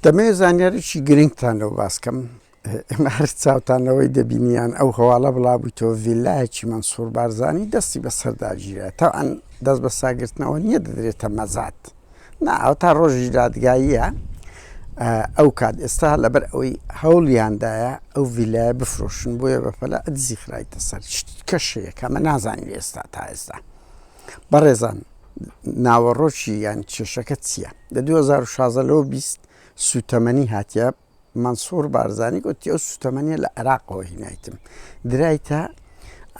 دەمەوێت زانیاریی گرنگتان لەو باسکەم ئێمە هەر چاوتانەوەی دەبینیان ئەو هەواڵە بڵاوبوویتەوە ڤیلایەکی مەنسوور بارزانی دەستی بەسەرداگیرە تاوان دەست بە ساگرتنەوە نییە دەدرێتە مەزات ناو تا ڕۆژی دادگاییە ئەو کات ئێستا لەبەر ئەوەی هەوڵیاندایە ئەو ڤیلایە بفرۆشن بۆیە بەپەلا ئەدزی خرایتە سەر کەشەیەکە ئەمە نازانین ئێستا تا ئێستا بەڕێزان ناوەڕۆکی یان کێشەکە چییە لە 2016 لەوە 20 سوتەمەنی هاتیە مەنسوور بارزانی گوتی ئەو سوتەمەنیە لە عێراقەوە هینایتم درایتە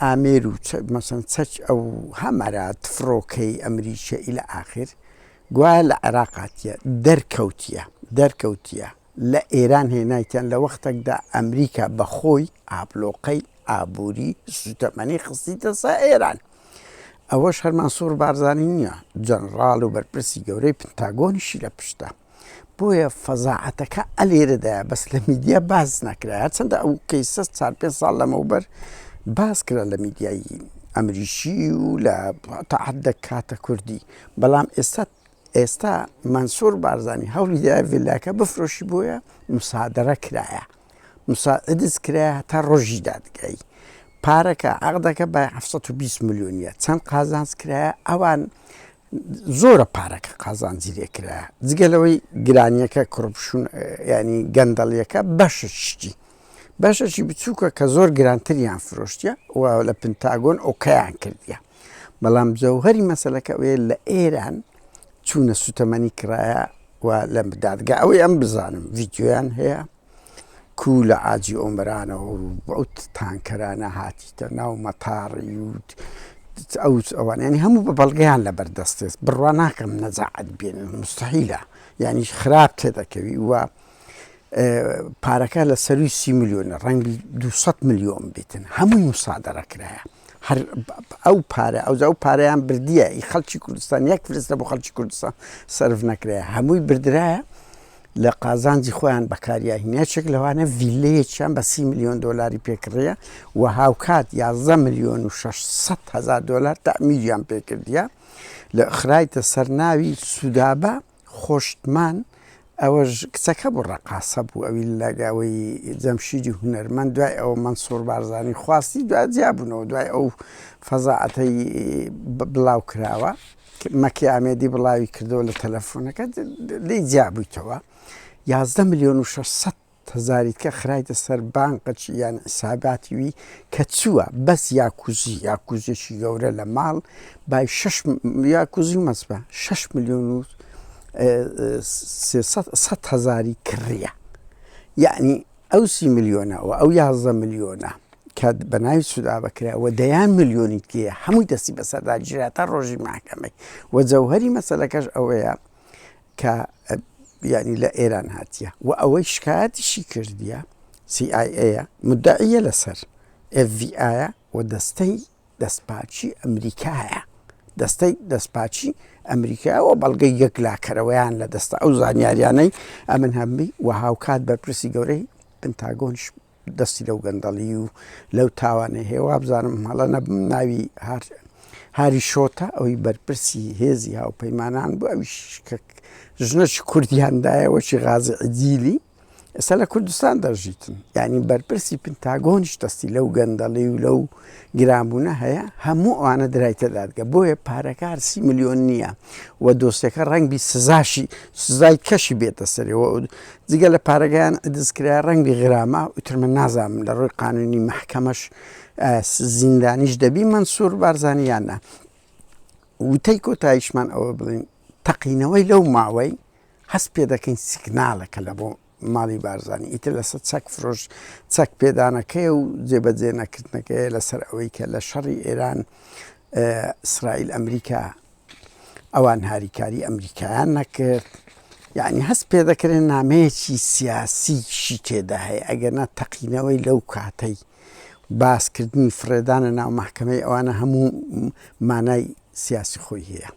ئامێر و مەسەن چەک ئەو هەمەرات فڕۆکەی ئەمریکە ئیلە ئاخر گوایە لە عێراق هاتیە دەرکەوتیە لە ئێران هێنایتیان لە وەختێکدا ئەمریکا بەخۆی ئابلۆقەی ئابووری سوتەمەنی خستیتە سا ئێران ئەوەش هەر مەنسوور بارزانی نییە جەنڕاڵ و بەرپرسی گەورەی پنتاگۆنیشی لە پشتە بۆیە فەزاعەتەکە ئەلێرەدایە بەس لە میدیا باز نەکرا چەندە ئەو کەیسە 4-5 ساڵ لەمەوبەر باز کرا لە میدیایی ئەمریکی و لە تەعەدە کاتە کوردی بەڵام ئێستا مەنسوور بارزانی هەوڵیدایە ڤیلایەکە بفرۆشی بۆیە مسادرە کرایە ئەدز کرایە تا ڕۆژی دادگایی پارەکە عەقدەکە بە 720 میلیۆنیە چەند قازانج کرایە ئەوان زۆرە پارەکە قازانجیرێ کرایە جگەلەوەی گرانیەکە کوڕپشون ینی گەندەڵیەکە بەشەشی بچووکە کە زۆر گرانتریان فرۆشتیە و لە پنتاگۆن ئۆکەیان کردیە بەڵام جەوهەری مەسەلەکە ئەوەیە لە ئێران چوونە سوتەمەنی کرایە و لە دادگا ئەوەی ئەم بزانم ڤیدیۆیان هەیە کو لە ئاجی ئۆمرانەوە ئەو تانکەرانە هاتیتە ناو مەتاڕی و ئەوان ینی هەموو بە بەڵگەیان لە بەردەستێت بڕوا ناکەم نەزاعەت بێنن مستحیلە ینی خراپ تێدەکەوی وە پارەکە لە سەروی 30 میلیۆنە ڕەنگی 200 میلیۆن بێتن هەمووی مسادرە کرایە هەر ئەو پارە ئەو پارەیان بردیە ئی خەڵکی کوردستان یەک فرستە بۆ خەڵکی کوردستان سەرف نەکرایە هەمووی بردرایە لە قازانجی خۆیان بەکاریاهینێچێک لەوانە ڤیلەیەکیان بە 30 میلیۆن دۆلاری پێکڕیە و هاوکات 11 میلیۆن و 600 هەزار دۆلار تەعمیریان پێکردیە لە خرایتە سەرناوی سودابە خۆشتمان ئەوەش کچەکە بۆ ڕەقاسە بوو ئەوی لەگاوی جەمشیدی هونەرمەند دوای ئەوە مەنسوور بارزانی خواستی دوای جیابوونەوە دوای ئەو فەزاعەتەی بڵاو کراوە مەکی ئامێدی بڵاوی کردەوە لە تەلەفۆنەکە لی جیابوویتەوە 11 میلیۆن و 600 هەزاریت کە خرایتە سەر بانقەچی یان حساباتیوی کە چووە بەس یاکوزیەکی گەورە لە ماڵ بای یاکوزی و مەسبە 6 میلیۆن و 100 هەزاری کڕیە یعنی ئەو 30 میلیۆنەوە ئەو 11 میلیۆنە کە بە ناوی سودا بکرایەوە دەیان میلیۆنی تکەیە هەمووی دەستی بەسەرداگیرا تا ڕۆژی ماحکەمەی و جەوهەری مەسەلەکەش ئەوەیە کە یعنی لە ئێران هاتیە و ئەوەی شکایەتیشی کردیە CIA مدعیە لەسەر FBI و دەستەی دەستپاچی ئەمریکایە دەستەی دەستپاچی ئەمریکایەوە بەڵگەی یەک لاکەرەوەیان لە دەستە ئەو زانیاریانەی ئەمن هەمبی و هاوکات بەرپرسی گەورەی پنتاگۆنش دەستی لەو گەندەڵی و لەو تاوانە هێوا بزانم هەڵە نەبم ناوی هاری شۆتە ئەوی بەرپرسی هێزی هاوپەیمانان بوو ئەویش ژنەی کوردیاندایەوەی غازی عجیلی ئێستا لە کوردستان دەژیتن یعنی بەرپرسی پنتاگۆنیش دەستی لەو گەندەڵی و لەو گرانبوونە هەیە هەموو ئەوانە درایتە دادگا بۆیە پارەکار 30 میلیۆن نییە و دۆستەکە ڕەنگبی سزای کەشی بێتە سەرەوە جگە لە پارەگەیان دەستکرا ڕەنگی غرامە وترمە نازانم لە ڕۆی قانونی محکەمەش زیندانیش دەبی مەنسوور بارزانیانە وتەی کۆتاییشمان ئەوە بڵین تەقینەوەی لەو ماوەی هەست پێ دەکەین سیگنالەکە لە بۆ ماڵی بارزانی ئیتر لەسەر چەک فرۆش چەک پێدانەکەی و جێبەجێ نەکردنەکەی لەسەر ئەوەی کە لە شەڕی ئێران ئیسرائیل ئەمریکا ئەوان هاریکاری ئەمریکایان نەکرد یعنی هەست پێ دەکرێن نامەیەکی سیاسیشی تێدا هەیە ئەگەرنا تەقینەوەی لەو کاتەی باسکردنی فرێدانە ناو مەحکەمەی ئەوانە هەموو مانای سیاسی خۆی هەیە.